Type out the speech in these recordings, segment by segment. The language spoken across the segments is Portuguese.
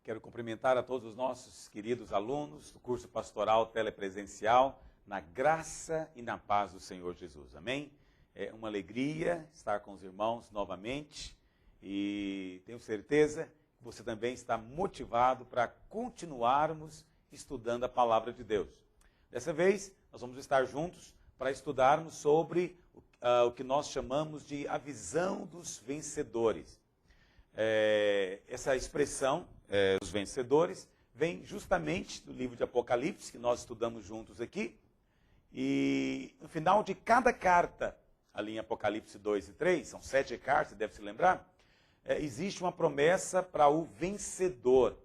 Quero cumprimentar a todos os nossos queridos alunos do curso pastoral telepresencial, na graça e na paz do Senhor Jesus. Amém? É uma alegria estar com os irmãos novamente e tenho certeza que você também está motivado para continuarmos estudando a palavra de Deus. Dessa vez, nós vamos estar juntos para estudarmos sobre o que nós chamamos de a visão dos vencedores. Essa expressão, os vencedores, vem justamente do livro de Apocalipse, que nós estudamos juntos aqui. E no final de cada carta, ali em Apocalipse 2 e 3, são 7 cartas, deve se lembrar, existe uma promessa para o vencedor.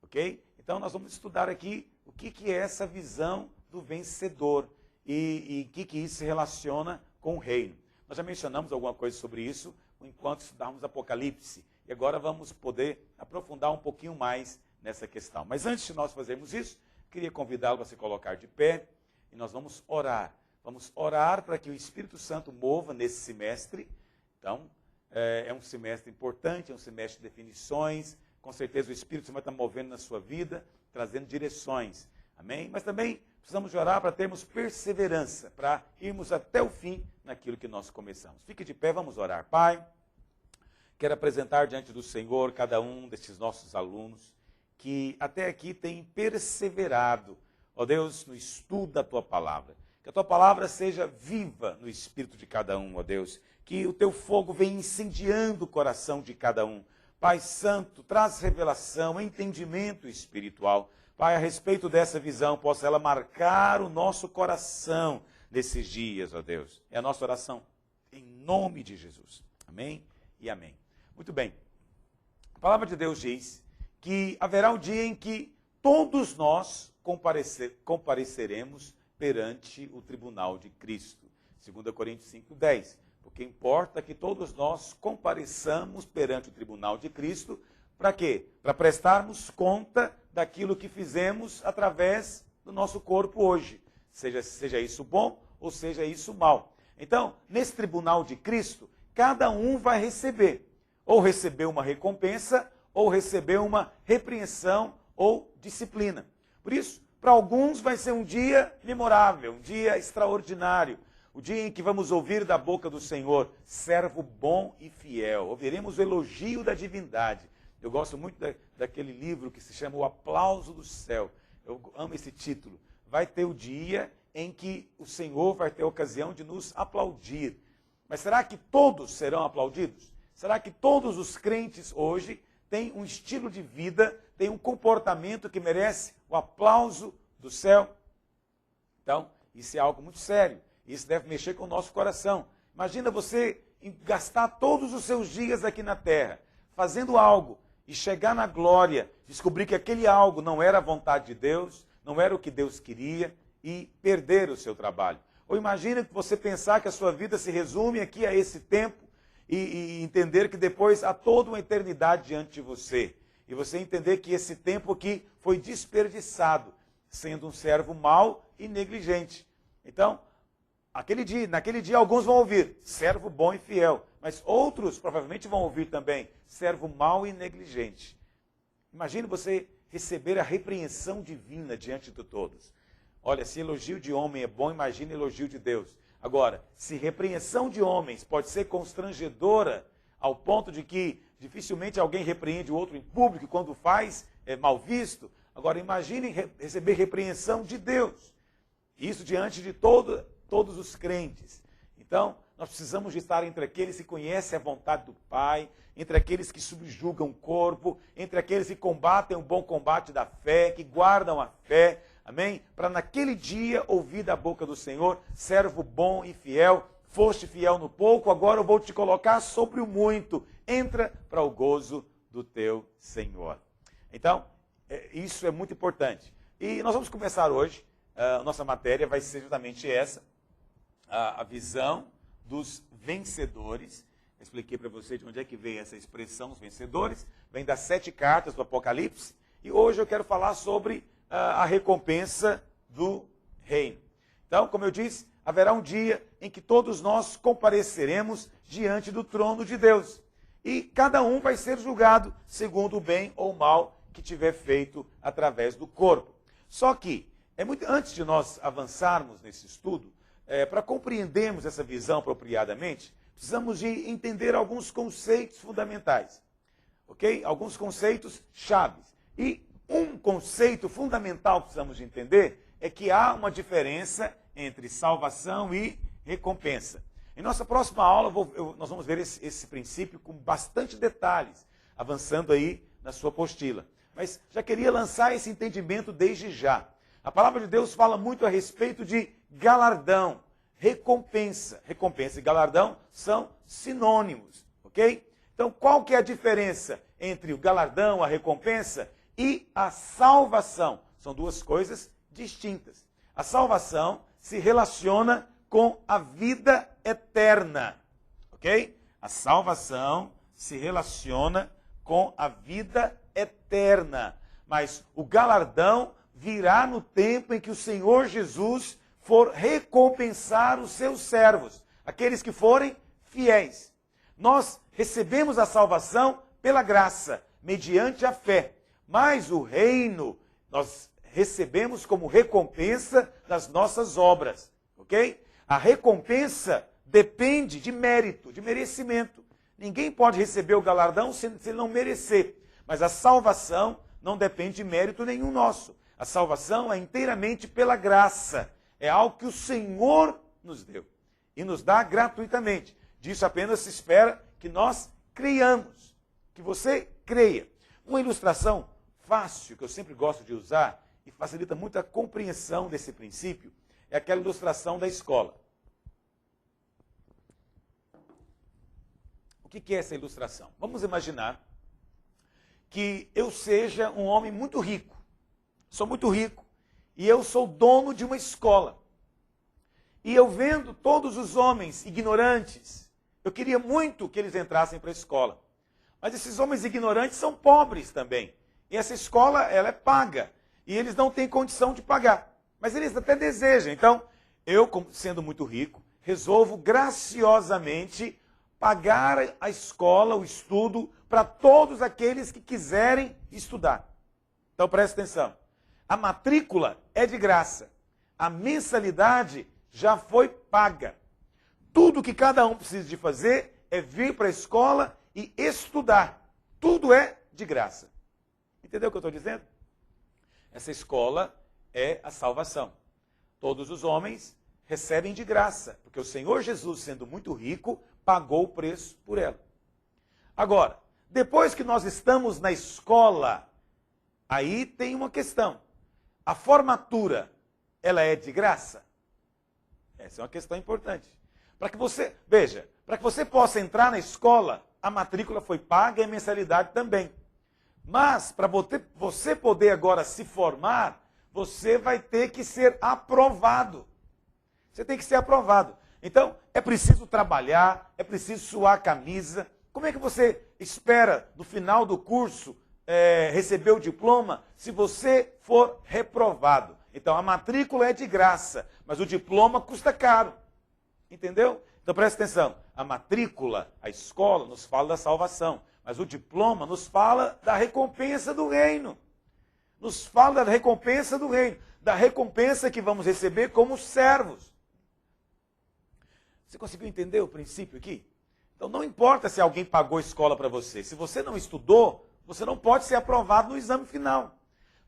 Ok? Então nós vamos estudar aqui o que é essa visão do vencedor e o que isso se relaciona com o reino. Nós já mencionamos alguma coisa sobre isso enquanto estudarmos Apocalipse. E agora vamos poder aprofundar um pouquinho mais nessa questão. Mas antes de nós fazermos isso, queria convidá-lo para se colocar de pé e nós vamos orar. Vamos orar para que o Espírito Santo mova nesse semestre. Então, é um semestre importante, é um semestre de definições. Com certeza o Espírito Santo vai estar movendo na sua vida, trazendo direções. Amém? Mas também precisamos orar para termos perseverança, para irmos até o fim naquilo que nós começamos. Fique de pé, vamos orar. Pai, quero apresentar diante do Senhor cada um destes nossos alunos que até aqui têm perseverado, ó Deus, no estudo da Tua Palavra. Que a Tua Palavra seja viva no espírito de cada um, ó Deus. Que o Teu fogo venha incendiando o coração de cada um. Pai Santo, traz revelação, entendimento espiritual. Pai, a respeito dessa visão, possa ela marcar o nosso coração nesses dias, ó Deus. É a nossa oração em nome de Jesus. Amém e amém. Muito bem. A palavra de Deus diz que haverá um dia em que todos nós compareceremos perante o tribunal de Cristo. 2 Coríntios 5:10. Porque importa que todos nós compareçamos perante o tribunal de Cristo. Para quê? Para prestarmos conta daquilo que fizemos através do nosso corpo hoje. Seja isso bom ou seja isso mal. Então, nesse tribunal de Cristo, cada um vai receber. Ou receber uma recompensa, ou receber uma repreensão ou disciplina. Por isso, para alguns vai ser um dia memorável, um dia extraordinário. O dia em que vamos ouvir da boca do Senhor, servo bom e fiel. Ouviremos o elogio da divindade. Eu gosto muito daquele livro que se chama O Aplauso do Céu. Eu amo esse título. Vai ter o dia em que o Senhor vai ter a ocasião de nos aplaudir. Mas será que todos serão aplaudidos? Será que todos os crentes hoje têm um estilo de vida, têm um comportamento que merece o aplauso do céu? Então, isso é algo muito sério. Isso deve mexer com o nosso coração. Imagina você gastar todos os seus dias aqui na terra, fazendo algo, e chegar na glória, descobrir que aquele algo não era a vontade de Deus, não era o que Deus queria, e perder o seu trabalho. Ou imagina que você pensar que a sua vida se resume aqui a esse tempo, e entender que depois há toda uma eternidade diante de você. E você entender que esse tempo aqui foi desperdiçado, sendo um servo mau e negligente. Então, naquele dia alguns vão ouvir, servo bom e fiel. Mas outros provavelmente vão ouvir também, servo mau e negligente. Imagine você receber a repreensão divina diante de todos. Olha, se elogio de homem é bom, imagine elogio de Deus. Agora, se repreensão de homens pode ser constrangedora ao ponto de que dificilmente alguém repreende o outro em público, quando faz, é mal visto. Agora, imagine receber repreensão de Deus. Isso diante de todos os crentes. Então, nós precisamos de estar entre aqueles que conhecem a vontade do Pai, entre aqueles que subjugam o corpo, entre aqueles que combatem o bom combate da fé, que guardam a fé. Amém? Para naquele dia ouvir da boca do Senhor, servo bom e fiel, foste fiel no pouco, agora eu vou te colocar sobre o muito. Entra para o gozo do teu Senhor. Então, isso é muito importante. E nós vamos começar hoje, a nossa matéria vai ser justamente essa, a visão dos vencedores. Eu expliquei para você de onde é que vem essa expressão, os vencedores. Vem das 7 cartas do Apocalipse. E hoje eu quero falar sobre a recompensa do reino. Então, como eu disse, haverá um dia em que todos nós compareceremos diante do trono de Deus. E cada um vai ser julgado segundo o bem ou o mal que tiver feito através do corpo. Só que, antes de nós avançarmos nesse estudo, para compreendermos essa visão apropriadamente, precisamos de entender alguns conceitos fundamentais. Ok? Alguns conceitos chaves. E um conceito fundamental que precisamos de entender é que há uma diferença entre salvação e recompensa. Em nossa próxima aula, nós vamos ver esse princípio com bastante detalhes, avançando aí na sua apostila. Mas já queria lançar esse entendimento desde já. A palavra de Deus fala muito a respeito de galardão, recompensa. Recompensa e galardão são sinônimos, ok? Então, qual que é a diferença entre o galardão, a recompensa e a salvação? São duas coisas distintas. A salvação se relaciona com a vida eterna, ok? A salvação se relaciona com a vida eterna. Mas o galardão virá no tempo em que o Senhor Jesus for recompensar os seus servos, aqueles que forem fiéis. Nós recebemos a salvação pela graça, mediante a fé. Mas o reino nós recebemos como recompensa das nossas obras, ok? A recompensa depende de mérito, de merecimento. Ninguém pode receber o galardão se ele não merecer. Mas a salvação não depende de mérito nenhum nosso. A salvação é inteiramente pela graça. É algo que o Senhor nos deu e nos dá gratuitamente. Disso apenas se espera que nós creiamos, que você creia. Uma ilustração fácil, que eu sempre gosto de usar e facilita muito a compreensão desse princípio, é aquela ilustração da escola. O que é essa ilustração? Vamos imaginar que eu seja um homem muito rico. Sou muito rico e eu sou dono de uma escola. E eu vendo todos os homens ignorantes, eu queria muito que eles entrassem para a escola. Mas esses homens ignorantes são pobres também. E essa escola, ela é paga. E eles não têm condição de pagar. Mas eles até desejam. Então, eu, sendo muito rico, resolvo graciosamente pagar a escola, o estudo, para todos aqueles que quiserem estudar. Então, presta atenção. A matrícula é de graça. A mensalidade já foi paga. Tudo que cada um precisa de fazer é vir para a escola e estudar. Tudo é de graça. Entendeu o que eu estou dizendo? Essa escola é a salvação. Todos os homens recebem de graça, porque o Senhor Jesus, sendo muito rico, pagou o preço por ela. Agora, depois que nós estamos na escola, aí tem uma questão. A formatura, ela é de graça? Essa é uma questão importante. Para que você, veja, para que você possa entrar na escola, a matrícula foi paga e a mensalidade também. Mas, para você poder agora se formar, você vai ter que ser aprovado. Você tem que ser aprovado. Então, é preciso trabalhar, é preciso suar a camisa. Como é que você espera, no final do curso, receber o diploma, se você for reprovado? Então, a matrícula é de graça, mas o diploma custa caro. Entendeu? Então, presta atenção. A matrícula, a escola, nos fala da salvação. Mas o diploma nos fala da recompensa do reino. Nos fala da recompensa do reino. Da recompensa que vamos receber como servos. Você conseguiu entender o princípio aqui? Então não importa se alguém pagou escola para você. Se você não estudou, você não pode ser aprovado no exame final.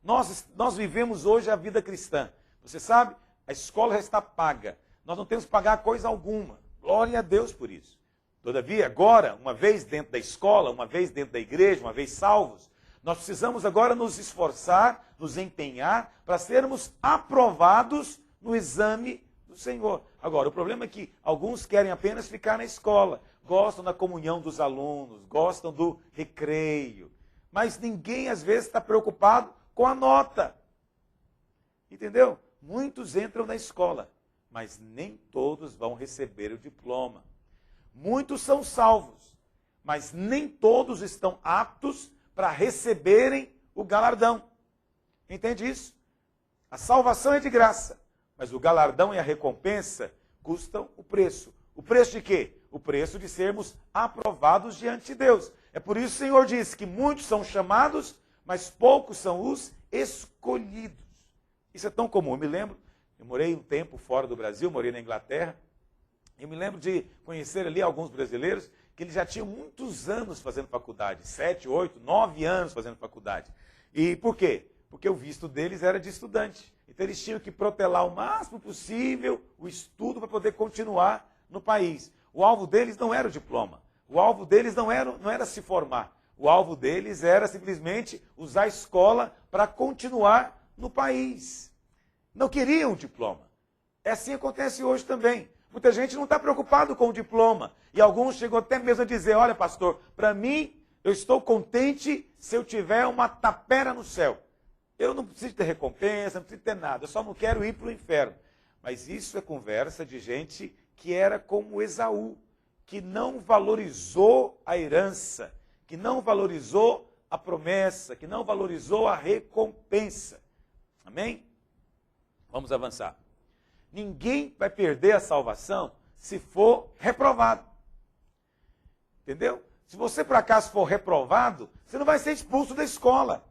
Nós vivemos hoje a vida cristã. Você sabe, a escola já está paga. Nós não temos que pagar coisa alguma. Glória a Deus por isso. Todavia, agora, uma vez dentro da escola, uma vez dentro da igreja, uma vez salvos, nós precisamos agora nos esforçar, nos empenhar para sermos aprovados no exame do Senhor. Agora, o problema é que alguns querem apenas ficar na escola, gostam da comunhão dos alunos, gostam do recreio, mas ninguém às vezes está preocupado com a nota. Entendeu? Muitos entram na escola, mas nem todos vão receber o diploma. Muitos são salvos, mas nem todos estão aptos para receberem o galardão. Entende isso? A salvação é de graça, mas o galardão e a recompensa custam o preço. O preço de quê? O preço de sermos aprovados diante de Deus. É por isso que o Senhor disse que muitos são chamados, mas poucos são os escolhidos. Isso é tão comum. Eu me lembro, eu morei um tempo fora do Brasil, morei na Inglaterra, eu me lembro de conhecer ali alguns brasileiros que eles já tinham muitos anos fazendo faculdade, 7, 8, 9 anos fazendo faculdade. E por quê? Porque o visto deles era de estudante. Então eles tinham que protelar o máximo possível o estudo para poder continuar no país. O alvo deles não era o diploma. O alvo deles não era se formar. O alvo deles era simplesmente usar a escola para continuar no país. Não queriam o diploma. Assim acontece hoje também. Muita gente não está preocupado com o diploma. E alguns chegam até mesmo a dizer, olha pastor, para mim, eu estou contente se eu tiver uma tapera no céu. Eu não preciso ter recompensa, não preciso ter nada, eu só não quero ir para o inferno. Mas isso é conversa de gente que era como Esaú, que não valorizou a herança, que não valorizou a promessa, que não valorizou a recompensa. Amém? Vamos avançar. Ninguém vai perder a salvação se for reprovado. Entendeu? Se você por acaso for reprovado, você não vai ser expulso da escola.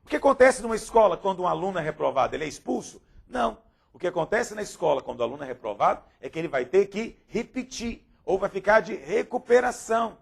O que acontece numa escola quando um aluno é reprovado? Ele é expulso? Não. O que acontece na escola quando o aluno é reprovado é que ele vai ter que repetir, ou vai ficar de recuperação.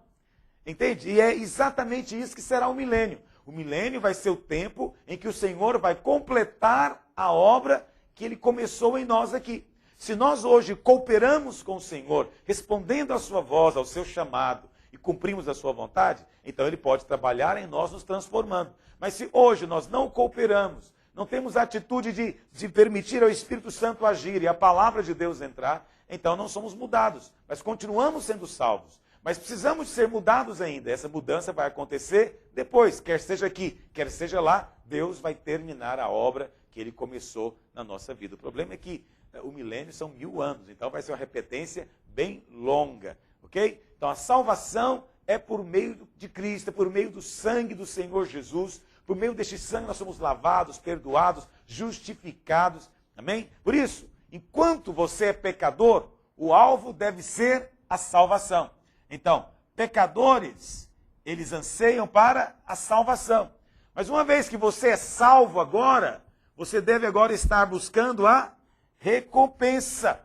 Entende? E é exatamente isso que será o milênio. O milênio vai ser o tempo em que o Senhor vai completar a obra que Ele começou em nós aqui. Se nós hoje cooperamos com o Senhor, respondendo à sua voz, ao seu chamado, e cumprimos a sua vontade, então Ele pode trabalhar em nós, nos transformando. Mas se hoje nós não cooperamos, não temos a atitude de permitir ao Espírito Santo agir e a palavra de Deus entrar, então não somos mudados, mas continuamos sendo salvos. Mas precisamos ser mudados ainda. Essa mudança vai acontecer depois, quer seja aqui, quer seja lá, Deus vai terminar a obra que Ele começou na nossa vida. O problema é que o milênio são 1000 anos, então vai ser uma repetência bem longa, ok? Então a salvação é por meio de Cristo, é por meio do sangue do Senhor Jesus. Por meio deste sangue nós somos lavados, perdoados, justificados, amém? Por isso, enquanto você é pecador, o alvo deve ser a salvação. Então, pecadores, eles anseiam para a salvação. Mas uma vez que você é salvo agora, você deve agora estar buscando a recompensa.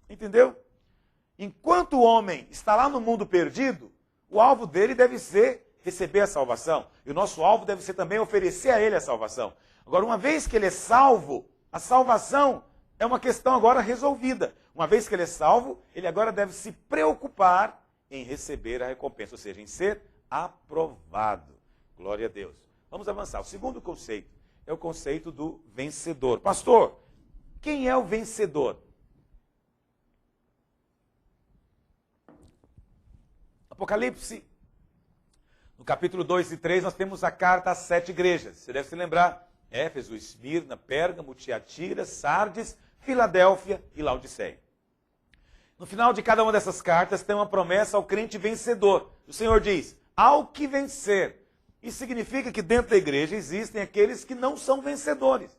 Entendeu? Enquanto o homem está lá no mundo perdido, o alvo dele deve ser receber a salvação. E o nosso alvo deve ser também oferecer a ele a salvação. Agora, uma vez que ele é salvo, a salvação é uma questão agora resolvida. Uma vez que ele é salvo, ele agora deve se preocupar em receber a recompensa, ou seja, em ser aprovado. Glória a Deus. Vamos avançar. O segundo conceito é o conceito do vencedor. Pastor, quem é o vencedor? Apocalipse, no capítulo 2 e 3, nós temos a carta às 7 igrejas. Você deve se lembrar. Éfeso, Esmirna, Pérgamo, Tiatira, Sardes, Filadélfia e Laodiceia. No final de cada uma dessas cartas tem uma promessa ao crente vencedor. O Senhor diz, ao que vencer. Isso significa que dentro da igreja existem aqueles que não são vencedores,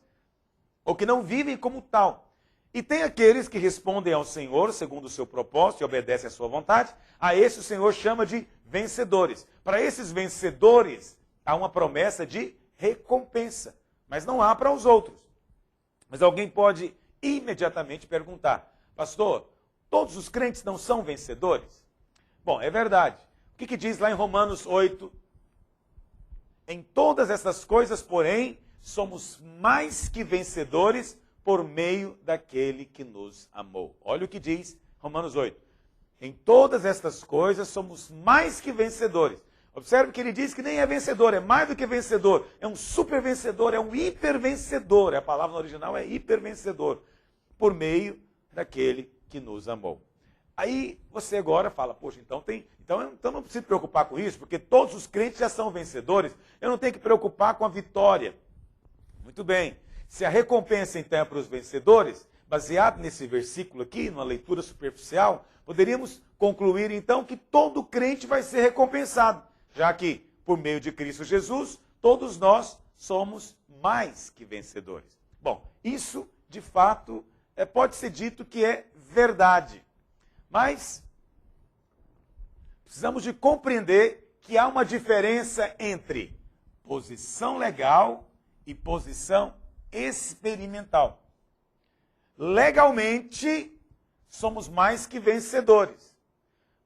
ou que não vivem como tal. E tem aqueles que respondem ao Senhor, segundo o seu propósito, e obedecem à sua vontade. A esse o Senhor chama de vencedores. Para esses vencedores, há uma promessa de recompensa. Mas não há para os outros. Mas alguém pode imediatamente perguntar, pastor, todos os crentes não são vencedores? Bom, é verdade. O que diz lá em Romanos 8? Em todas essas coisas, porém, somos mais que vencedores por meio daquele que nos amou. Olha o que diz Romanos 8. Em todas estas coisas somos mais que vencedores. Observe que ele diz que nem é vencedor, é mais do que vencedor. É um super vencedor, é um hiper vencedor. A palavra no original é hiper vencedor. Por meio daquele que nos amou. Aí você agora fala, poxa, então não preciso preocupar com isso, porque todos os crentes já são vencedores. Eu não tenho que preocupar com a vitória. Muito bem. Se a recompensa então é para os vencedores, baseado nesse versículo aqui, numa leitura superficial, poderíamos concluir então que todo crente vai ser recompensado, já que, por meio de Cristo Jesus, todos nós somos mais que vencedores. Bom, isso de fato pode ser dito que é verdade, mas precisamos de compreender que há uma diferença entre posição legal e posição experimental. Legalmente, somos mais que vencedores.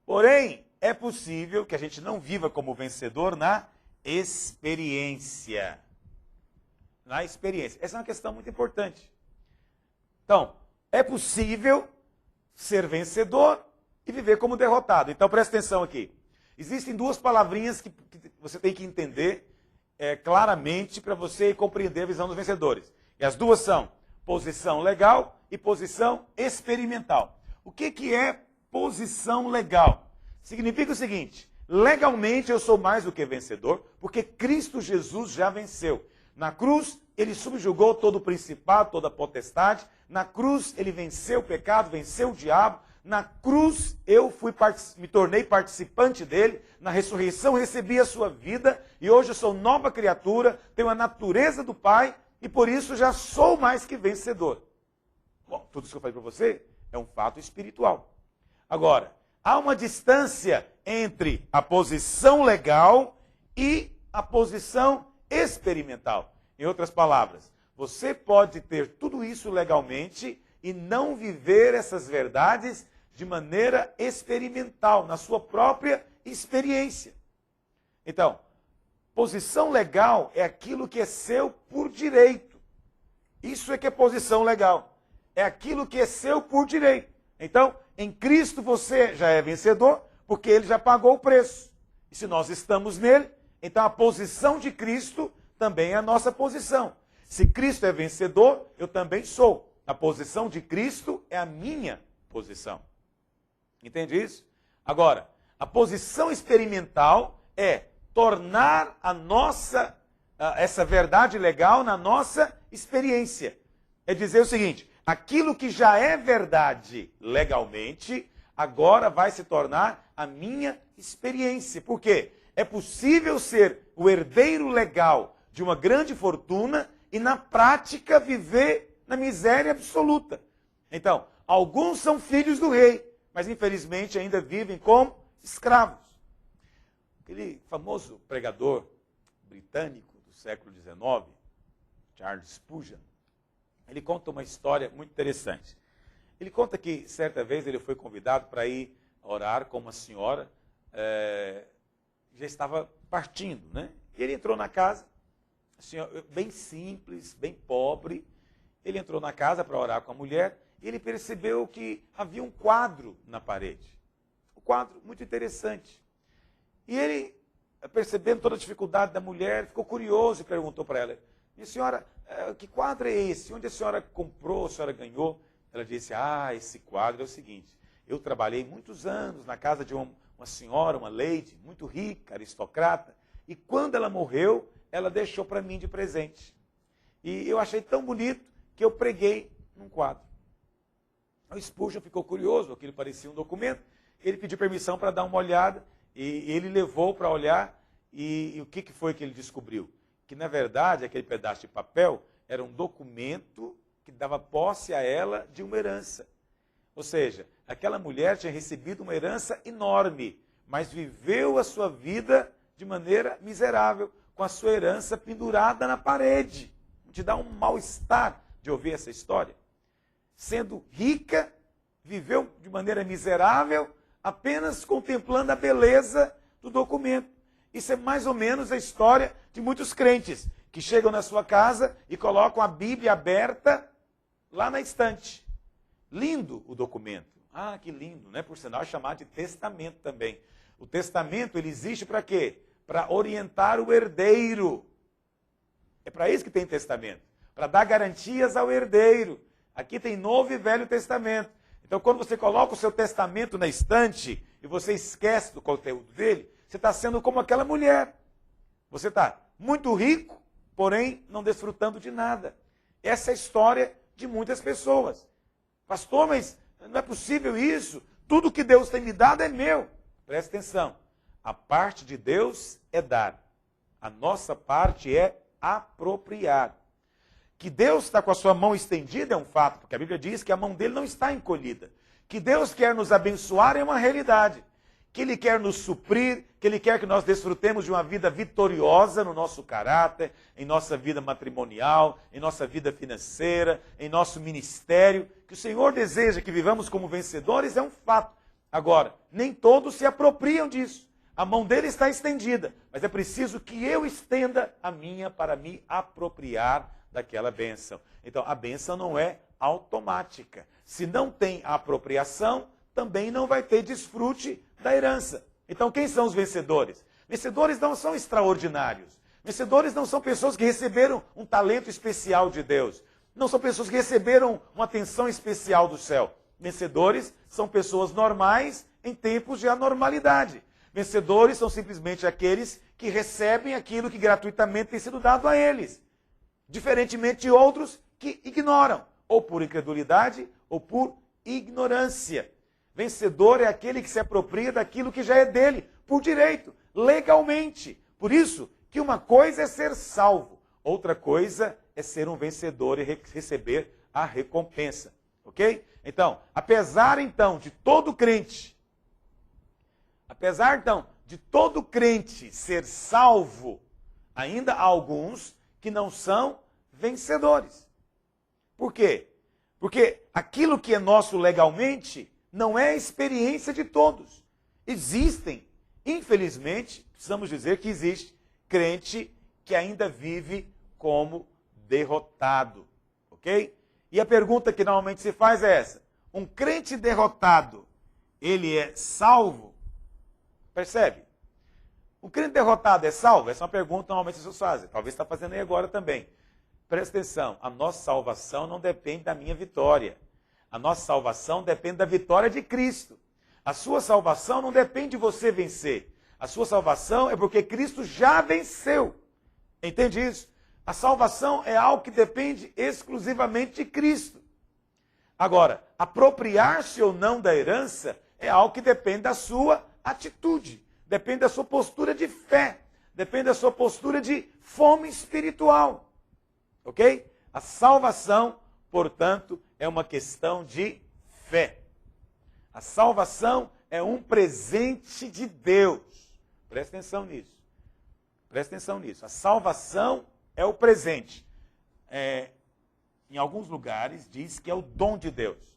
Porém, é possível que a gente não viva como vencedor na experiência. Na experiência. Essa é uma questão muito importante. Então, é possível ser vencedor e viver como derrotado. Então, presta atenção aqui. Existem duas palavrinhas que você tem que entender claramente para você compreender a visão dos vencedores. E as duas são posição legal e posição experimental. O que é posição legal? Significa o seguinte: legalmente eu sou mais do que vencedor, porque Cristo Jesus já venceu. Na cruz, ele subjugou todo o principado, toda a potestade. Na cruz, ele venceu o pecado, venceu o diabo. Na cruz, eu me tornei participante dele. Na ressurreição, recebi a sua vida. E hoje eu sou nova criatura, tenho a natureza do Pai. E por isso já sou mais que vencedor. Bom, tudo isso que eu falei para você é um fato espiritual. Agora, há uma distância entre a posição legal e a posição experimental. Em outras palavras, você pode ter tudo isso legalmente e não viver essas verdades de maneira experimental, na sua própria experiência. Então, posição legal é aquilo que é seu por direito. Isso é que é posição legal. É aquilo que é seu por direito. Então, em Cristo você já é vencedor, porque ele já pagou o preço. E se nós estamos nele, então a posição de Cristo também é a nossa posição. Se Cristo é vencedor, eu também sou. A posição de Cristo é a minha posição. Entende isso? Agora, a posição experimental é tornar essa verdade legal na nossa experiência. É dizer o seguinte: aquilo que já é verdade legalmente, agora vai se tornar a minha experiência. Por quê? É possível ser o herdeiro legal de uma grande fortuna e, na prática, viver na miséria absoluta. Então, alguns são filhos do rei, mas, infelizmente, ainda vivem como escravos. Aquele famoso pregador britânico do século XIX, Charles Spurgeon, ele conta uma história muito interessante. Ele conta que, certa vez, ele foi convidado para ir orar com uma senhora, já estava partindo, né? E ele entrou na casa, a senhora, bem simples, bem pobre. Ele entrou na casa para orar com a mulher e ele percebeu que havia um quadro na parede. Um quadro muito interessante. E ele, percebendo toda a dificuldade da mulher, ficou curioso e perguntou para ela: minha senhora, que quadro é esse? Onde a senhora comprou, a senhora ganhou? Ela disse: esse quadro é o seguinte, eu trabalhei muitos anos na casa de uma senhora, uma lady, muito rica, aristocrata, e quando ela morreu, ela deixou para mim de presente. E eu achei tão bonito que eu preguei num quadro. O Spurgeon ficou curioso, aquilo parecia um documento, ele pediu permissão para dar uma olhada, e ele levou para olhar, e o que foi que ele descobriu? Que, na verdade, aquele pedaço de papel era um documento que dava posse a ela de uma herança. Ou seja, aquela mulher tinha recebido uma herança enorme, mas viveu a sua vida de maneira miserável, com a sua herança pendurada na parede. Te dá um mal-estar de ouvir essa história. Sendo rica, viveu de maneira miserável, apenas contemplando a beleza do documento. Isso é mais ou menos a história de muitos crentes que chegam na sua casa e colocam a Bíblia aberta lá na estante. Lindo o documento. Que lindo, né? Por sinal, é chamado de testamento também. O testamento, ele existe para quê? Para orientar o herdeiro. É para isso que tem testamento. Para dar garantias ao herdeiro. Aqui tem Novo e Velho Testamento. Então, quando você coloca o seu testamento na estante e você esquece do conteúdo dele, você está sendo como aquela mulher. Você está muito rico, porém não desfrutando de nada. Essa é a história de muitas pessoas. Pastor, mas não é possível isso. Tudo que Deus tem me dado é meu. Presta atenção. A parte de Deus é dar. A nossa parte é apropriar. Que Deus está com a sua mão estendida é um fato, porque a Bíblia diz que a mão dele não está encolhida. Que Deus quer nos abençoar é uma realidade. que Ele quer nos suprir, que Ele quer que nós desfrutemos de uma vida vitoriosa no nosso caráter, em nossa vida matrimonial, em nossa vida financeira, em nosso ministério. Que o Senhor deseja que vivamos como vencedores é um fato. Agora, nem todos se apropriam disso. A mão dele está estendida, mas é preciso que eu estenda a minha para me apropriar daquela bênção. Então, a bênção não é automática. Se não tem apropriação, também não vai ter desfrute da herança. Então, quem são os vencedores? Vencedores não são extraordinários. Vencedores não são pessoas que receberam um talento especial de Deus. Não são pessoas que receberam uma atenção especial do céu. Vencedores são pessoas normais em tempos de anormalidade. Vencedores são simplesmente aqueles que recebem aquilo que gratuitamente tem sido dado a eles. Diferentemente de outros que ignoram, ou por incredulidade, ou por ignorância. Vencedor é aquele que se apropria daquilo que já é dele, por direito, legalmente. Por isso que uma coisa é ser salvo, outra coisa é ser um vencedor e receber a recompensa. Ok? Então, apesar de todo crente ser salvo, ainda há alguns que não são vencedores. Por quê? Porque aquilo que é nosso legalmente não é a experiência de todos. Existem, infelizmente, precisamos dizer que existe crente que ainda vive como derrotado, ok? E a pergunta que normalmente se faz é essa: um crente derrotado, ele é salvo? Percebe? Um crente derrotado é salvo? Essa é uma pergunta que normalmente as pessoas fazem. Talvez está fazendo aí agora também. Presta atenção, a nossa salvação não depende da minha vitória. A nossa salvação depende da vitória de Cristo. A sua salvação não depende de você vencer. A sua salvação é porque Cristo já venceu. Entende isso? A salvação é algo que depende exclusivamente de Cristo. Agora, apropriar-se ou não da herança é algo que depende da sua atitude, depende da sua postura de fé, depende da sua postura de fome espiritual. Ok? A salvação, portanto, é uma questão de fé. A salvação é um presente de Deus. Presta atenção nisso. Presta atenção nisso. A salvação é o presente. Em alguns lugares diz que é o dom de Deus.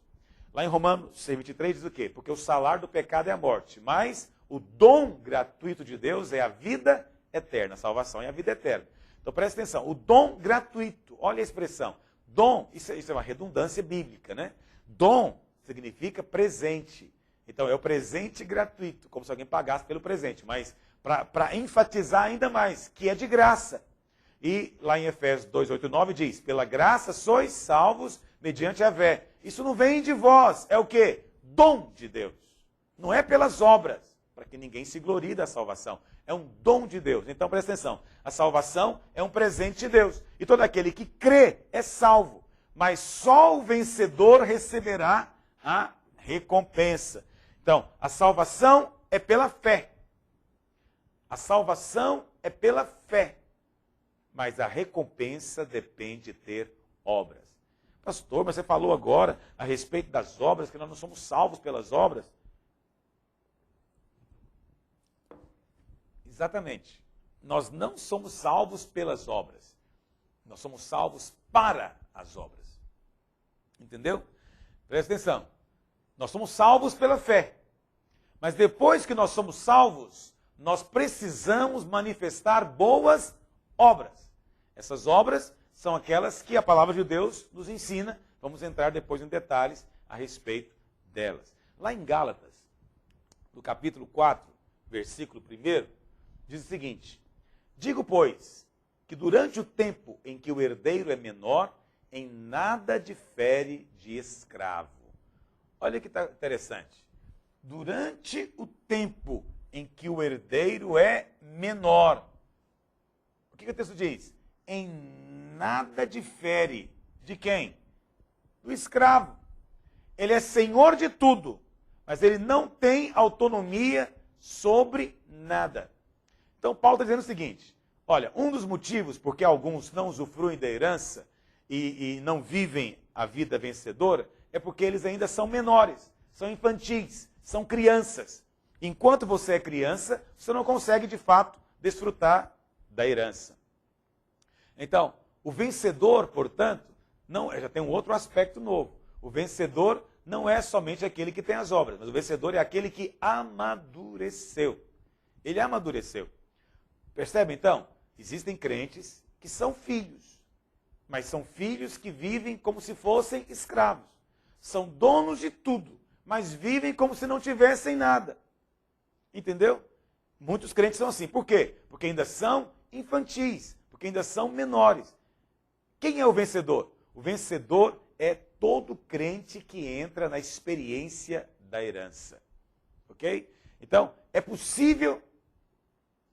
Lá em Romanos 6:23 diz o quê? Porque o salário do pecado é a morte, mas o dom gratuito de Deus é a vida eterna. A salvação é a vida eterna. Então presta atenção, o dom gratuito, olha a expressão. Dom, isso é uma redundância bíblica, né? Dom significa presente. Então é o presente gratuito, como se alguém pagasse pelo presente, mas para enfatizar ainda mais, que é de graça. E lá em Efésios 2:8-9 diz: pela graça sois salvos mediante a fé. Isso não vem de vós, é o quê? Dom de Deus. Não é pelas obras, para que ninguém se glorie da salvação. É um dom de Deus. Então presta atenção, a salvação é um presente de Deus. E todo aquele que crê é salvo. Mas só o vencedor receberá a recompensa. Então, a salvação é pela fé. A salvação é pela fé. Mas a recompensa depende de ter obras. Pastor, mas você falou agora a respeito das obras, que nós não somos salvos pelas obras. Exatamente. Nós não somos salvos pelas obras. Nós somos salvos para as obras. Entendeu? Presta atenção. Nós somos salvos pela fé. Mas depois que nós somos salvos, nós precisamos manifestar boas obras. Essas obras são aquelas que a palavra de Deus nos ensina. Vamos entrar depois em detalhes a respeito delas. Lá em Gálatas, no capítulo 4, versículo 1, diz o seguinte: digo, pois, que durante o tempo em que o herdeiro é menor, em nada difere de escravo. Olha que interessante. Durante o tempo em que o herdeiro é menor, o que o texto diz? Em nada difere de quem? Do escravo. Ele é senhor de tudo, mas ele não tem autonomia sobre nada. Então Paulo está dizendo o seguinte: olha, um dos motivos porque alguns não usufruem da herança e não vivem a vida vencedora é porque eles ainda são menores, são infantis, são crianças. Enquanto você é criança, você não consegue, de fato, desfrutar da herança. Então, o vencedor, portanto, não, já tem um outro aspecto novo. O vencedor não é somente aquele que tem as obras, mas o vencedor é aquele que amadureceu. Ele amadureceu. Percebe, então? Existem crentes que são filhos, mas são filhos que vivem como se fossem escravos. São donos de tudo, mas vivem como se não tivessem nada. Entendeu? Muitos crentes são assim. Por quê? Porque ainda são infantis, porque ainda são menores. Quem é o vencedor? O vencedor é todo crente que entra na experiência da herança. Ok? Então, é possível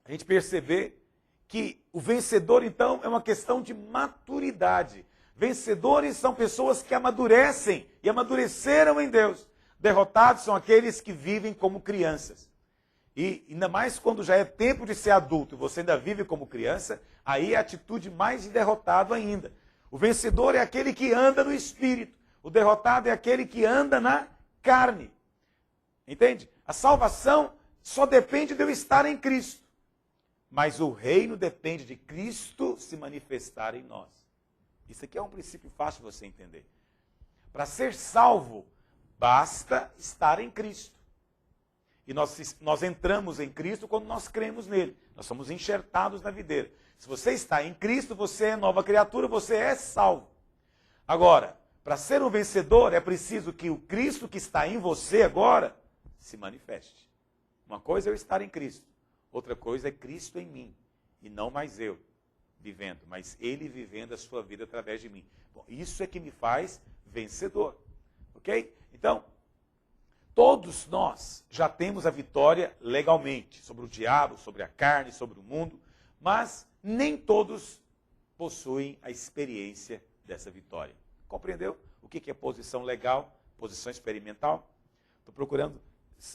a gente perceber que o vencedor, então, é uma questão de maturidade. Vencedores são pessoas que amadurecem e amadureceram em Deus. Derrotados são aqueles que vivem como crianças. E ainda mais quando já é tempo de ser adulto e você ainda vive como criança, aí é a atitude mais de derrotado ainda. O vencedor é aquele que anda no espírito. O derrotado é aquele que anda na carne. Entende? A salvação só depende de eu estar em Cristo. Mas o reino depende de Cristo se manifestar em nós. Isso aqui é um princípio fácil de você entender. Para ser salvo, basta estar em Cristo. E nós entramos em Cristo quando nós cremos nele. Nós somos enxertados na videira. Se você está em Cristo, você é nova criatura, você é salvo. Agora, para ser um vencedor, é preciso que o Cristo que está em você agora se manifeste. Uma coisa é eu estar em Cristo. Outra coisa é Cristo em mim. E não mais eu vivendo, mas Ele vivendo a sua vida através de mim. Bom, isso é que me faz vencedor. Ok? Então, todos nós já temos a vitória legalmente sobre o diabo, sobre a carne, sobre o mundo, mas nem todos possuem a experiência dessa vitória. Compreendeu o que é posição legal, posição experimental? Estou procurando,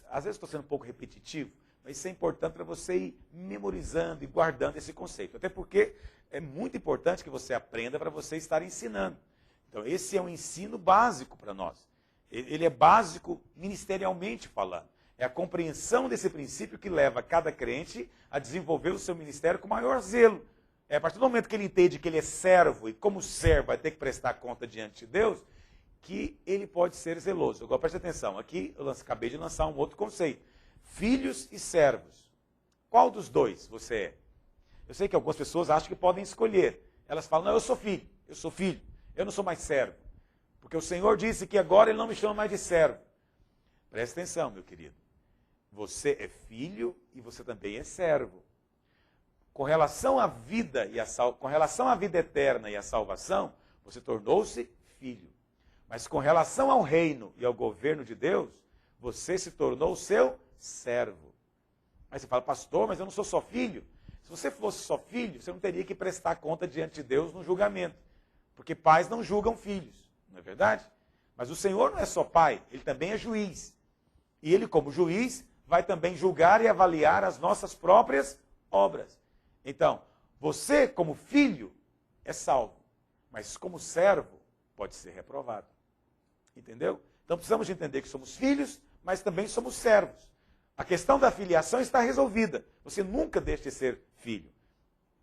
às vezes estou sendo um pouco repetitivo, mas isso é importante para você ir memorizando e guardando esse conceito. Até porque é muito importante que você aprenda para você estar ensinando. Então esse é um ensino básico para nós. Ele é básico ministerialmente falando. É a compreensão desse princípio que leva cada crente a desenvolver o seu ministério com maior zelo. É a partir do momento que ele entende que ele é servo e como servo vai ter que prestar conta diante de Deus, que ele pode ser zeloso. Agora preste atenção, aqui eu acabei de lançar um outro conceito. Filhos e servos. Qual dos dois você é? Eu sei que algumas pessoas acham que podem escolher. Elas falam, não, eu sou filho, eu não sou mais servo. Porque o Senhor disse que agora Ele não me chama mais de servo. Preste atenção, meu querido. Você é filho e você também é servo. Com relação à vida com relação à vida eterna e à salvação, você tornou-se filho. Mas com relação ao reino e ao governo de Deus, você se tornou seu servo. Aí você fala, pastor, mas eu não sou só filho. Se você fosse só filho, você não teria que prestar conta diante de Deus no julgamento. Porque pais não julgam filhos. Não é verdade? Mas o Senhor não é só pai, Ele também é juiz. E Ele, como juiz, vai também julgar e avaliar as nossas próprias obras. Então, você, como filho, é salvo. Mas como servo, pode ser reprovado. Entendeu? Então precisamos de entender que somos filhos, mas também somos servos. A questão da filiação está resolvida. Você nunca deixa de ser filho.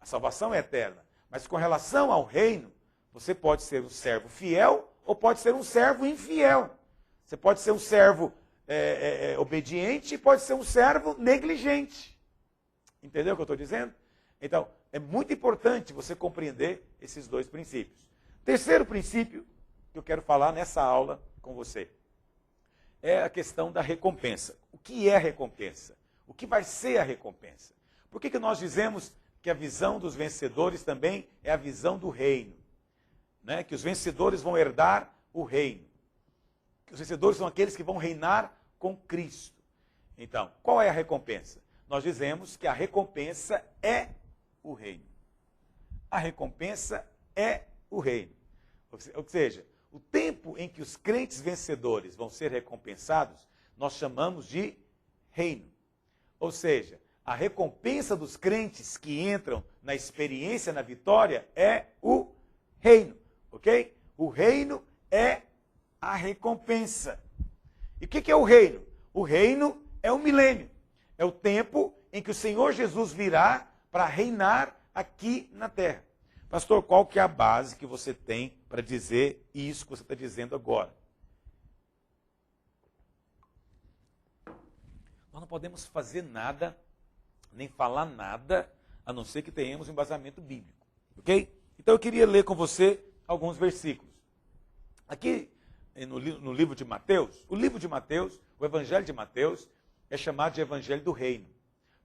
A salvação é eterna. Mas com relação ao reino, você pode ser um servo fiel ou pode ser um servo infiel. Você pode ser um servo obediente e pode ser um servo negligente. Entendeu o que eu estou dizendo? Então, é muito importante você compreender esses dois princípios. Terceiro princípio que eu quero falar nessa aula com você é a questão da recompensa. O que é a recompensa? O que vai ser a recompensa? Por que nós dizemos que a visão dos vencedores também é a visão do reino? Né? Que os vencedores vão herdar o reino. Que os vencedores são aqueles que vão reinar com Cristo. Então, qual é a recompensa? Nós dizemos que a recompensa é o reino. A recompensa é o reino. Ou seja, o tempo em que os crentes vencedores vão ser recompensados, nós chamamos de reino. Ou seja, a recompensa dos crentes que entram na experiência, na vitória, é o reino. Ok? O reino é a recompensa. E o que é o reino? O reino é o milênio. É o tempo em que o Senhor Jesus virá para reinar aqui na terra. Pastor, qual que é a base que você tem para dizer isso que você está dizendo agora? Nós não podemos fazer nada, nem falar nada, a não ser que tenhamos um embasamento bíblico. Ok? Então eu queria ler com você alguns versículos. Aqui no livro de Mateus, o livro de Mateus, o Evangelho de Mateus, é chamado de Evangelho do Reino.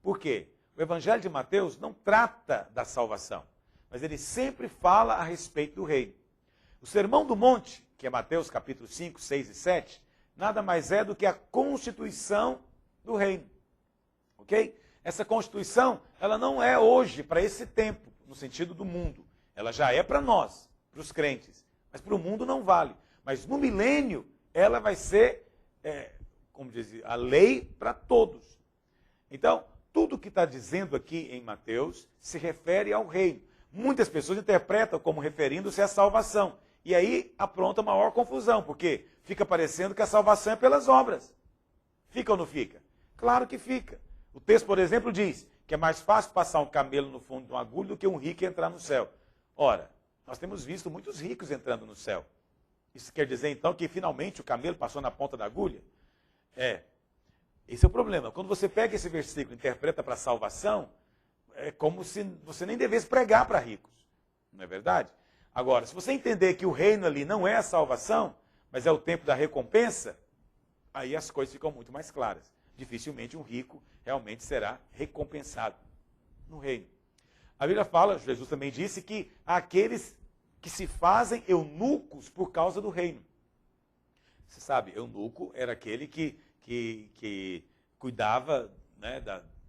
Por quê? O Evangelho de Mateus não trata da salvação, mas ele sempre fala a respeito do reino. O Sermão do Monte, que é Mateus capítulo 5, 6 e 7, nada mais é do que a constituição do reino. Ok? Essa constituição, ela não é hoje para esse tempo, no sentido do mundo. Ela já é para nós, para os crentes. Mas para o mundo não vale. Mas no milênio, ela vai ser, como dizer, a lei para todos. Então, tudo que está dizendo aqui em Mateus se refere ao reino. Muitas pessoas interpretam como referindo-se à salvação. E aí apronta maior confusão, porque fica parecendo que a salvação é pelas obras. Fica ou não fica? Claro que fica. O texto, por exemplo, diz que é mais fácil passar um camelo no fundo de uma agulha do que um rico entrar no céu. Ora, nós temos visto muitos ricos entrando no céu. Isso quer dizer, então, que finalmente o camelo passou na ponta da agulha? Esse é o problema. Quando você pega esse versículo e interpreta para a salvação, é como se você nem devesse pregar para ricos. Não é verdade? Agora, se você entender que o reino ali não é a salvação, mas é o tempo da recompensa, aí as coisas ficam muito mais claras. Dificilmente um rico realmente será recompensado no reino. A Bíblia fala, Jesus também disse, que há aqueles que se fazem eunucos por causa do reino. Você sabe, eunuco era aquele que cuidava, né,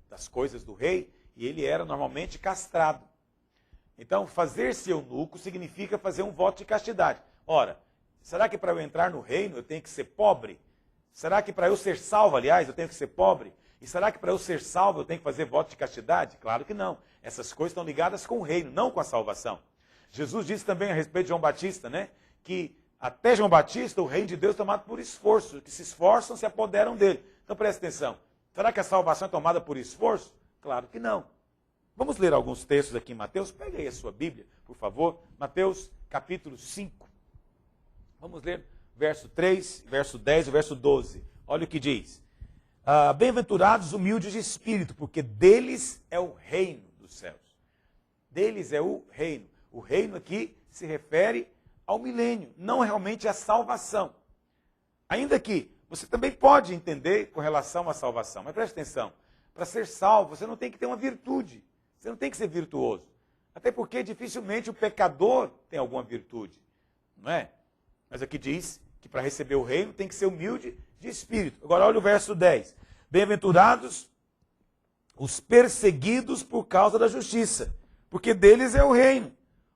das coisas do rei, e ele era normalmente castrado. Então, fazer-se eunuco significa fazer um voto de castidade. Ora, será que para eu entrar no reino eu tenho que ser pobre? Será que para eu ser salvo, aliás, eu tenho que ser pobre? E será que para eu ser salvo eu tenho que fazer voto de castidade? Claro que não. Essas coisas estão ligadas com o reino, não com a salvação. Jesus disse também a respeito de João Batista, né, que até João Batista o reino de Deus é tomado por esforço, que se esforçam se apoderam dele. Então presta atenção, será que a salvação é tomada por esforço? Claro que não. Vamos ler alguns textos aqui em Mateus. Pega aí a sua Bíblia, por favor. Mateus capítulo 5. Vamos ler verso 3, verso 10 e verso 12. Olha o que diz. Bem-aventurados humildes de espírito, porque deles é o reino dos céus. Deles é o reino. O reino aqui se refere ao milênio, não realmente à salvação. Ainda que você também pode entender com relação à salvação, mas preste atenção. Para ser salvo, você não tem que ter uma virtude. Você não tem que ser virtuoso. Até porque dificilmente o pecador tem alguma virtude. Não é? Mas aqui diz que para receber o reino tem que ser humilde de espírito. Agora olha o verso 10. Bem-aventurados os perseguidos por causa da justiça, porque deles é o reino.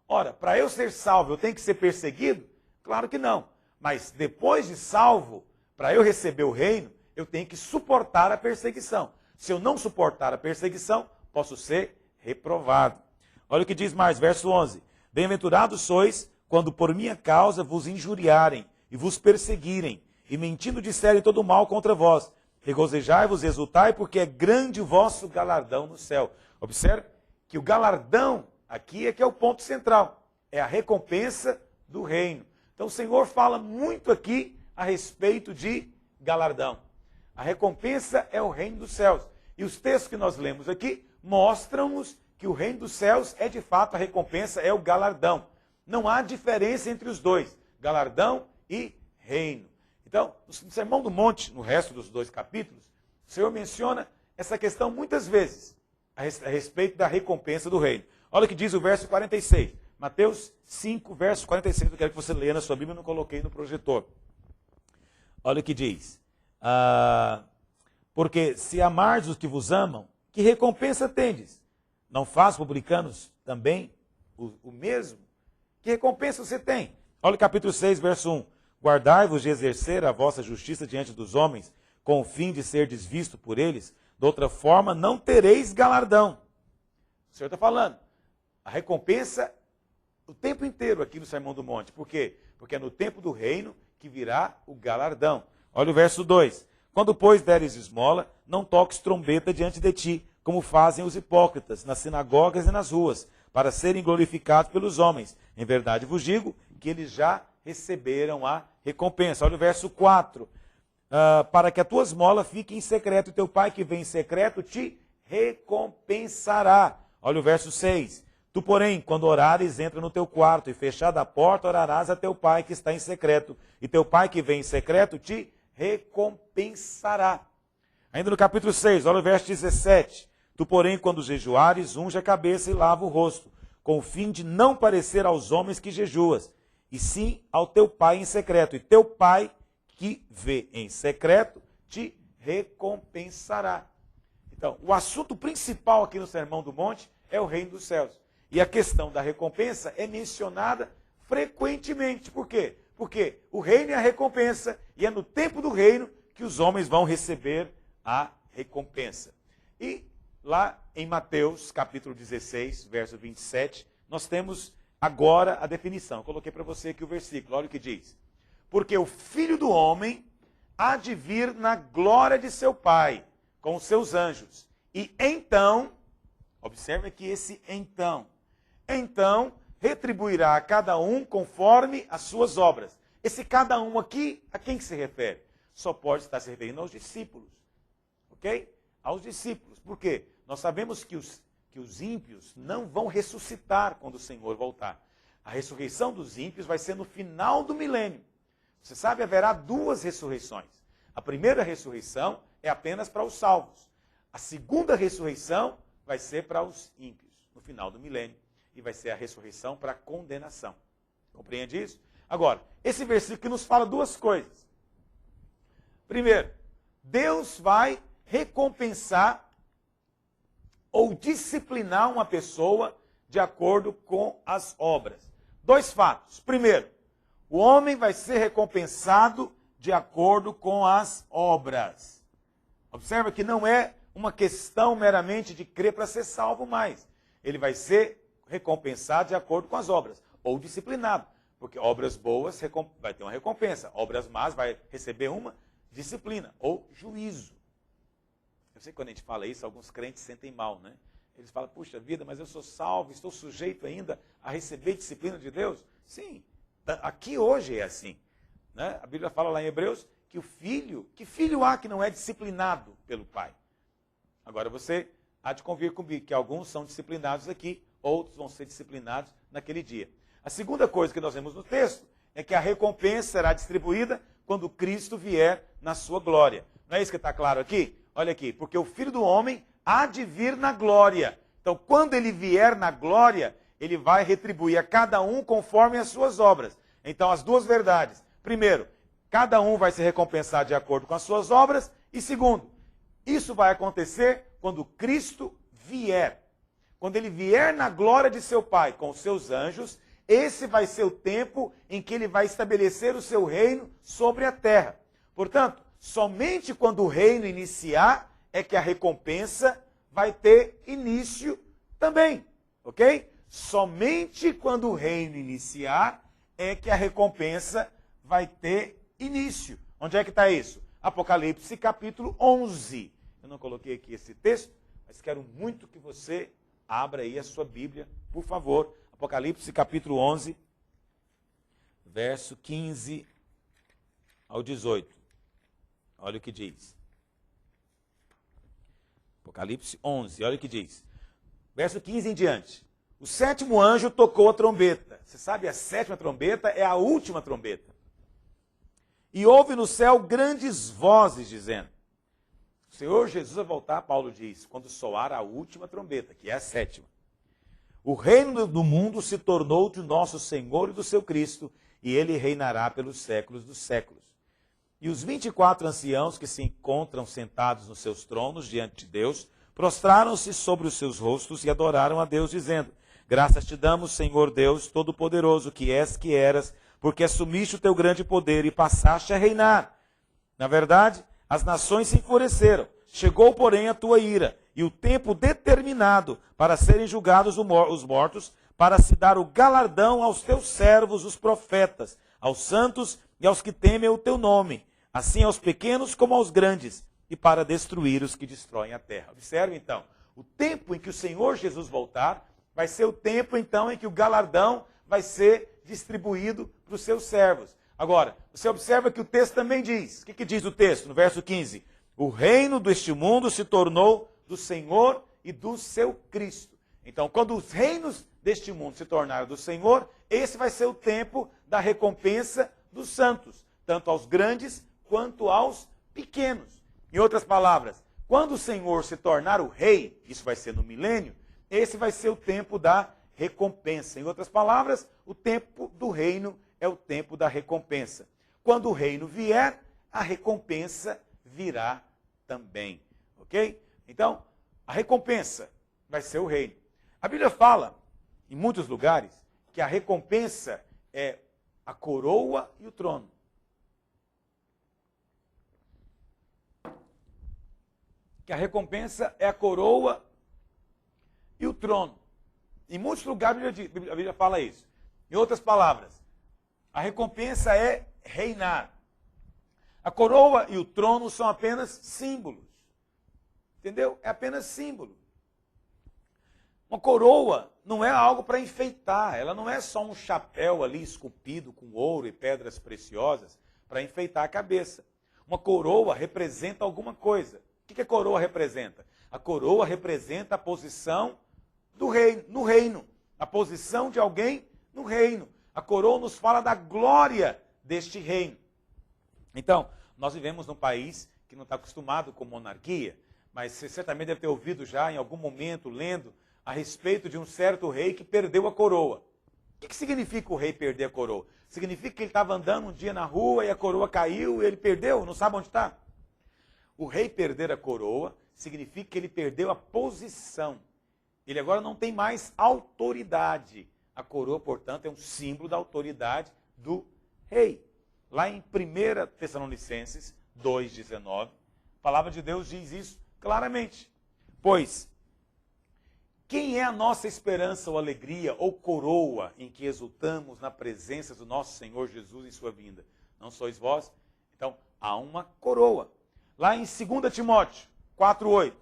Ora, para eu ser salvo eu tenho que ser perseguido? Claro que não. Mas depois de salvo, para eu receber o reino, eu tenho que suportar a perseguição. Se eu não suportar a perseguição, posso ser reprovado. Olha o que diz mais, verso 11. Bem-aventurados sois quando por minha causa vos injuriarem e vos perseguirem, e mentindo disserem todo mal contra vós. Regozijai-vos e exultai, porque é grande o vosso galardão no céu. Observe que o galardão aqui é que é o ponto central. É a recompensa do reino. Então o Senhor fala muito aqui a respeito de galardão. A recompensa é o reino dos céus. E os textos que nós lemos aqui mostram-nos que o reino dos céus é de fato a recompensa, é o galardão. Não há diferença entre os dois, galardão e reino. Então, no Sermão do Monte, no resto dos 2 capítulos, o Senhor menciona essa questão muitas vezes, a respeito da recompensa do reino. Olha o que diz o verso 46. Mateus 5, verso 46. Eu quero que você leia na sua Bíblia, eu não coloquei no projetor. Olha o que diz. Porque se amardes os que vos amam, que recompensa tendes? Não faz publicanos também o mesmo? Que recompensa você tem? Olha o capítulo 6, verso 1. Guardai-vos de exercer a vossa justiça diante dos homens, com o fim de serdes visto por eles, de outra forma não tereis galardão. O Senhor está falando. A recompensa o tempo inteiro aqui no Sermão do Monte. Por quê? Porque é no tempo do reino que virá o galardão. Olha o verso 2. Quando, pois, deres esmola, não toques trombeta diante de ti, como fazem os hipócritas, nas sinagogas e nas ruas, para serem glorificados pelos homens. Em verdade vos digo que eles já receberam a recompensa. Olha o verso 4. Para que a tua esmola fique em secreto, e teu pai que vem em secreto te recompensará. Olha o verso 6. Tu, porém, quando orares, entra no teu quarto, e fechada a porta, orarás a teu pai que está em secreto, e teu pai que vem em secreto te recompensará. Ainda no capítulo 6, olha o verso 17. Tu, porém, quando jejuares, unge a cabeça e lava o rosto, com o fim de não parecer aos homens que jejuas, e sim ao teu pai em secreto. E teu pai que vê em secreto te recompensará. Então, o assunto principal aqui no Sermão do Monte é o reino dos céus. E a questão da recompensa é mencionada frequentemente. Por quê? Porque o reino é a recompensa, e é no tempo do reino que os homens vão receber a recompensa. E lá em Mateus, capítulo 16, verso 27, nós temos agora a definição. Eu coloquei para você aqui o versículo, olha o que diz. Porque o Filho do Homem há de vir na glória de seu Pai, com os seus anjos. E então, observe aqui esse então retribuirá a cada um conforme as suas obras. Esse cada um aqui, a quem que se refere? Só pode estar se referindo aos discípulos. Ok? Aos discípulos. Por quê? Nós sabemos que os ímpios não vão ressuscitar quando o Senhor voltar. A ressurreição dos ímpios vai ser no final do milênio. Você sabe, haverá duas ressurreições. A primeira ressurreição é apenas para os salvos. A segunda ressurreição vai ser para os ímpios, no final do milênio. E vai ser a ressurreição para a condenação. Compreende isso? Agora, esse versículo que nos fala duas coisas. Primeiro, Deus vai recompensar ou disciplinar uma pessoa de acordo com as obras. Dois fatos. Primeiro, o homem vai ser recompensado de acordo com as obras. Observa que não é uma questão meramente de crer para ser salvo mais. Ele vai ser recompensado de acordo com as obras, ou disciplinado, porque obras boas vai ter uma recompensa, obras más vai receber uma disciplina, ou juízo. Eu sei que quando a gente fala isso, alguns crentes sentem mal, né? Eles falam, puxa vida, mas eu sou salvo, estou sujeito ainda a receber disciplina de Deus? Sim, aqui hoje é assim. Né? A Bíblia fala lá em Hebreus que que filho há que não é disciplinado pelo pai? Agora você há de convir comigo que alguns são disciplinados aqui, outros vão ser disciplinados naquele dia. A segunda coisa que nós vemos no texto é que a recompensa será distribuída quando Cristo vier na sua glória. Não é isso que está claro aqui? Olha aqui, porque o Filho do Homem há de vir na glória. Então, quando ele vier na glória, ele vai retribuir a cada um conforme as suas obras. Então, as duas verdades. Primeiro, cada um vai ser recompensado de acordo com as suas obras. E segundo, isso vai acontecer quando Cristo vier. Quando ele vier na glória de seu Pai com os seus anjos, esse vai ser o tempo em que ele vai estabelecer o seu reino sobre a terra. Portanto, somente quando o reino iniciar é que a recompensa vai ter início também, ok? Somente quando o reino iniciar é que a recompensa vai ter início. Onde é que está isso? Apocalipse capítulo 11. Eu não coloquei aqui esse texto, mas quero muito que você abra aí a sua Bíblia, por favor. Apocalipse capítulo 11, verso 15 ao 18. Olha o que diz. Apocalipse 11, olha o que diz. Verso 15 em diante. O sétimo anjo tocou a trombeta. Você sabe, a sétima trombeta é a última trombeta. E houve no céu grandes vozes dizendo. O Senhor Jesus vai voltar, Paulo diz, quando soar a última trombeta, que é a sétima. O reino do mundo se tornou de nosso Senhor e do seu Cristo, e ele reinará pelos séculos dos séculos. E os 24 anciãos que se encontram sentados nos seus tronos diante de Deus, prostraram-se sobre os seus rostos e adoraram a Deus, dizendo: Graças te damos, Senhor Deus Todo-Poderoso, que és, que eras, porque assumiste o teu grande poder e passaste a reinar. Na verdade, as nações se enfureceram. Chegou, porém, a tua ira, e o tempo determinado para serem julgados os mortos, para se dar o galardão aos teus servos, os profetas, aos santos e aos que temem o teu nome, assim aos pequenos como aos grandes, e para destruir os que destroem a terra. Observe então, o tempo em que o Senhor Jesus voltar, vai ser o tempo então em que o galardão vai ser distribuído para os seus servos. Agora, você observa que o texto também diz, o que diz o texto no verso 15? O reino deste mundo se tornou do Senhor e do seu Cristo. Então, quando os reinos deste mundo se tornaram do Senhor, esse vai ser o tempo da recompensa dos santos, tanto aos grandes quanto aos pequenos. Em outras palavras, quando o Senhor se tornar o rei, isso vai ser no milênio, esse vai ser o tempo da recompensa. Em outras palavras, o tempo do reino é o tempo da recompensa. Quando o reino vier, a recompensa virá também. Ok? Então, a recompensa vai ser o reino. A Bíblia fala, em muitos lugares, que a recompensa é a coroa e o trono. Que a recompensa é a coroa e o trono. Em muitos lugares a Bíblia fala isso. Em outras palavras, a recompensa é reinar. A coroa e o trono são apenas símbolos. Entendeu? É apenas símbolo. Uma coroa não é algo para enfeitar. Ela não é só um chapéu ali esculpido com ouro e pedras preciosas para enfeitar a cabeça. Uma coroa representa alguma coisa. O que a coroa representa? A coroa representa a posição do reino, no reino. A posição de alguém no reino. A coroa nos fala da glória deste reino. Então, nós vivemos num país que não está acostumado com monarquia, mas você certamente deve ter ouvido já em algum momento, lendo, a respeito de um certo rei que perdeu a coroa. O que significa o rei perder a coroa? Significa que ele estava andando um dia na rua e a coroa caiu e ele perdeu, não sabe onde está? O rei perder a coroa significa que ele perdeu a posição. Ele agora não tem mais autoridade. A coroa, portanto, é um símbolo da autoridade do rei. Lá em 1 Tessalonicenses 2,19, a palavra de Deus diz isso claramente. Pois, quem é a nossa esperança ou alegria ou coroa em que exultamos na presença do nosso Senhor Jesus em sua vinda? Não sois vós? Então, há uma coroa. Lá em 2 Timóteo 4,8,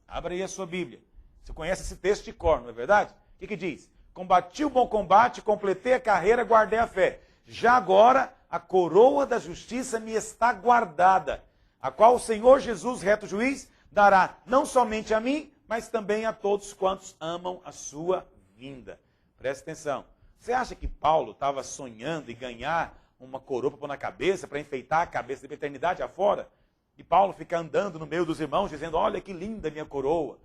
abra aí a sua Bíblia. Você conhece esse texto de cor, não é verdade? O que diz? Combati o bom combate, completei a carreira, guardei a fé. Já agora, a coroa da justiça me está guardada, a qual o Senhor Jesus, reto juiz, dará não somente a mim, mas também a todos quantos amam a sua vinda. Presta atenção. Você acha que Paulo estava sonhando em ganhar uma coroa para pôr na cabeça, para enfeitar a cabeça da eternidade afora? E Paulo fica andando no meio dos irmãos, dizendo, olha que linda minha coroa.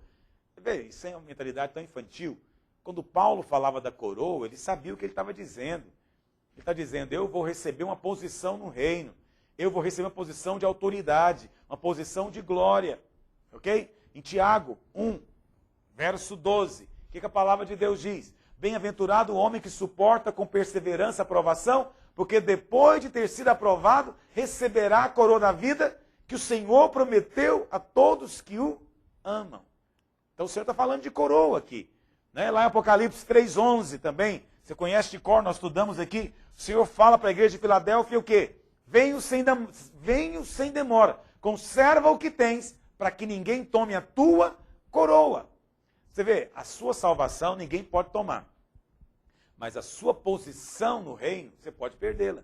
Você vê, isso é uma mentalidade tão infantil. Quando Paulo falava da coroa, ele sabia o que ele estava dizendo. Ele está dizendo, eu vou receber uma posição no reino. Eu vou receber uma posição de autoridade, uma posição de glória. Ok? Em Tiago 1, verso 12, o que a palavra de Deus diz? Bem-aventurado o homem que suporta com perseverança a provação, porque depois de ter sido aprovado, receberá a coroa da vida que o Senhor prometeu a todos que o amam. Então o Senhor está falando de coroa aqui. Né? Lá em Apocalipse 3,11 também, você conhece de cor, nós estudamos aqui, o Senhor fala para a igreja de Filadélfia o quê? Venho sem demora, conserva o que tens, para que ninguém tome a tua coroa. Você vê, a sua salvação ninguém pode tomar. Mas a sua posição no reino, você pode perdê-la.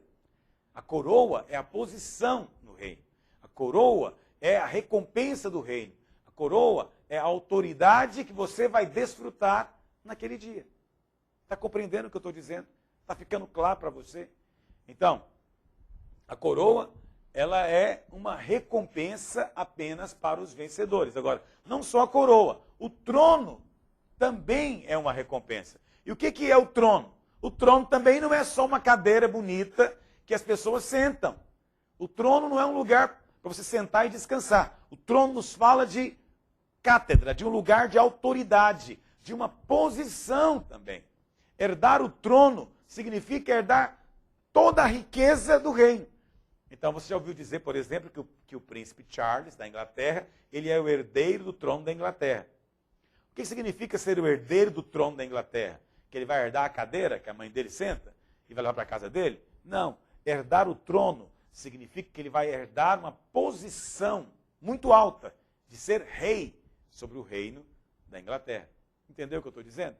A coroa é a posição no reino. A coroa é a recompensa do reino. A coroa é a autoridade que você vai desfrutar naquele dia. Está compreendendo o que eu estou dizendo? Está ficando claro para você? Então, a coroa, ela é uma recompensa apenas para os vencedores. Agora, não só a coroa, o trono também é uma recompensa. E o que é o trono? O trono também não é só uma cadeira bonita que as pessoas sentam. O trono não é um lugar para você sentar e descansar. O trono nos fala de cátedra, de um lugar de autoridade, de uma posição também. Herdar o trono significa herdar toda a riqueza do reino. Então você já ouviu dizer, por exemplo, que o príncipe Charles, da Inglaterra, ele é o herdeiro do trono da Inglaterra. O que significa ser o herdeiro do trono da Inglaterra? Que ele vai herdar a cadeira que a mãe dele senta e vai levar para a casa dele? Não. Herdar o trono significa que ele vai herdar uma posição muito alta de ser rei sobre o reino da Inglaterra. Entendeu o que eu estou dizendo?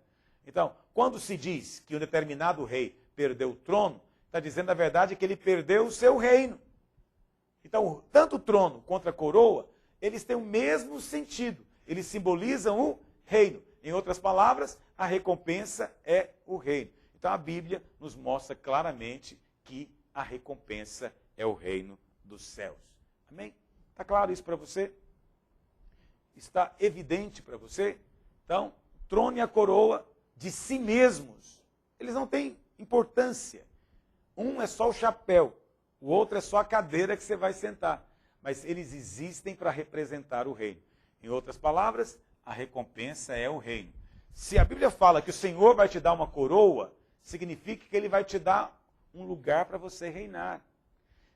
Então, quando se diz que um determinado rei perdeu o trono, está dizendo a verdade que ele perdeu o seu reino. Então, tanto o trono quanto a coroa, eles têm o mesmo sentido. Eles simbolizam o reino. Em outras palavras, a recompensa é o reino. Então, a Bíblia nos mostra claramente que a recompensa é o reino dos céus. Amém? Está claro isso para você? Está evidente para você? Então, o trono e a coroa de si mesmos, eles não têm importância. Um é só o chapéu, o outro é só a cadeira que você vai sentar. Mas eles existem para representar o reino. Em outras palavras, a recompensa é o reino. Se a Bíblia fala que o Senhor vai te dar uma coroa, significa que ele vai te dar um lugar para você reinar.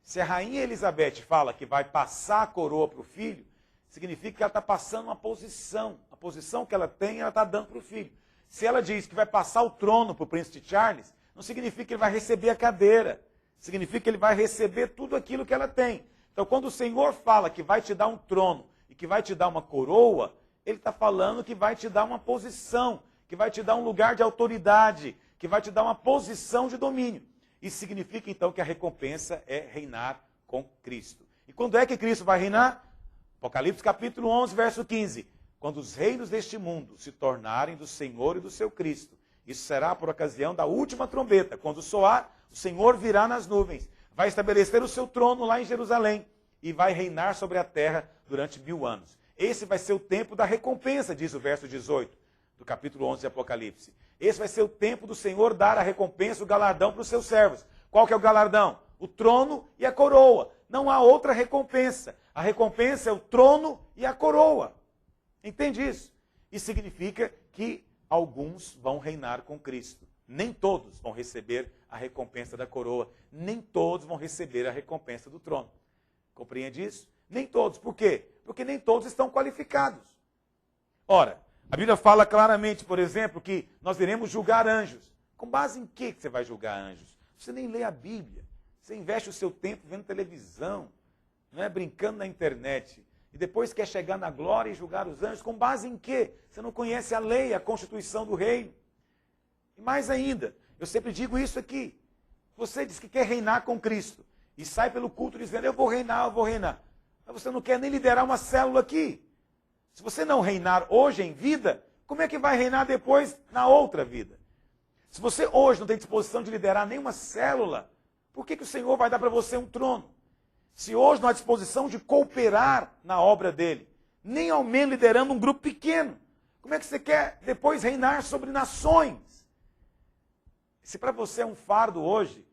Se a rainha Elizabeth fala que vai passar a coroa para o filho, significa que ela está passando uma posição. A posição que ela tem, ela está dando para o filho. Se ela diz que vai passar o trono para o príncipe Charles, não significa que ele vai receber a cadeira. Significa que ele vai receber tudo aquilo que ela tem. Então, quando o Senhor fala que vai te dar um trono e que vai te dar uma coroa, ele está falando que vai te dar uma posição, que vai te dar um lugar de autoridade, que vai te dar uma posição de domínio. Isso significa, então, que a recompensa é reinar com Cristo. E quando é que Cristo vai reinar? Apocalipse capítulo 11, verso 15. Quando os reinos deste mundo se tornarem do Senhor e do seu Cristo. Isso será por ocasião da última trombeta. Quando soar, o Senhor virá nas nuvens. Vai estabelecer o seu trono lá em Jerusalém. E vai reinar sobre a terra durante 1000 anos. Esse vai ser o tempo da recompensa, diz o verso 18 do capítulo 11 de Apocalipse. Esse vai ser o tempo do Senhor dar a recompensa, o galardão para os seus servos. Qual que é o galardão? O trono e a coroa. Não há outra recompensa. A recompensa é o trono e a coroa. Entende isso? Isso significa que alguns vão reinar com Cristo. Nem todos vão receber a recompensa da coroa. Nem todos vão receber a recompensa do trono. Compreende isso? Nem todos. Por quê? Porque nem todos estão qualificados. Ora, a Bíblia fala claramente, por exemplo, que nós iremos julgar anjos. Com base em que você vai julgar anjos? Você nem lê a Bíblia. Você investe o seu tempo vendo televisão, não é, brincando na internet. E depois quer chegar na glória e julgar os anjos. Com base em quê? Você não conhece a lei, a constituição do reino. E mais ainda, eu sempre digo isso aqui. Você diz que quer reinar com Cristo. E sai pelo culto dizendo, eu vou reinar, eu vou reinar. Mas você não quer nem liderar uma célula aqui. Se você não reinar hoje em vida, como é que vai reinar depois na outra vida? Se você hoje não tem disposição de liderar nenhuma célula, por que o Senhor vai dar para você um trono? Se hoje não há disposição de cooperar na obra dele, nem ao menos liderando um grupo pequeno, como é que você quer depois reinar sobre nações? Se para você é um fardo hoje,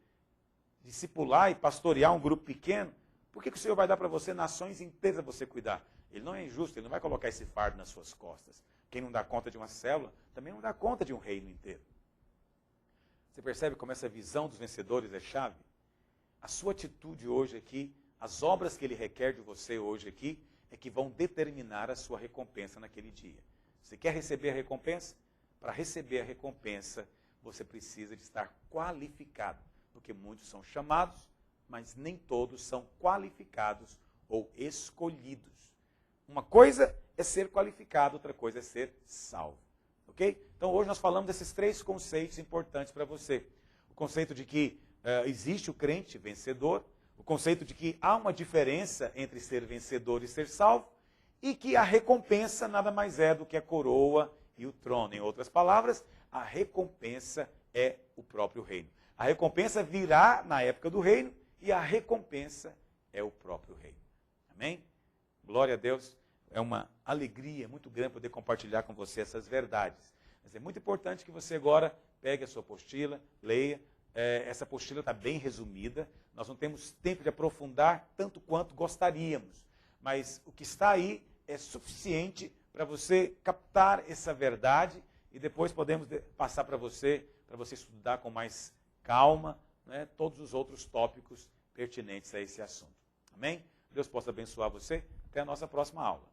discipular e pastorear um grupo pequeno, por que o Senhor vai dar para você nações inteiras para você cuidar? Ele não é injusto, ele não vai colocar esse fardo nas suas costas. Quem não dá conta de uma célula, também não dá conta de um reino inteiro. Você percebe como essa visão dos vencedores é chave? A sua atitude hoje aqui, as obras que ele requer de você hoje aqui, é que vão determinar a sua recompensa naquele dia. Você quer receber a recompensa? Para receber a recompensa, você precisa de estar qualificado. Porque muitos são chamados, mas nem todos são qualificados ou escolhidos. Uma coisa é ser qualificado, outra coisa é ser salvo. Ok? Então hoje nós falamos desses 3 conceitos importantes para você. O conceito de que existe o crente vencedor, o conceito de que há uma diferença entre ser vencedor e ser salvo, e que a recompensa nada mais é do que a coroa e o trono. Em outras palavras, a recompensa é o próprio reino. A recompensa virá na época do reino, e a recompensa é o próprio reino. Amém? Glória a Deus. É uma alegria muito grande poder compartilhar com você essas verdades. Mas é muito importante que você agora pegue a sua apostila, leia. Essa apostila está bem resumida. Nós não temos tempo de aprofundar tanto quanto gostaríamos. Mas o que está aí é suficiente para você captar essa verdade e depois podemos passar para você estudar com mais calma, né, todos os outros tópicos pertinentes a esse assunto. Amém? Deus possa abençoar você. Até a nossa próxima aula.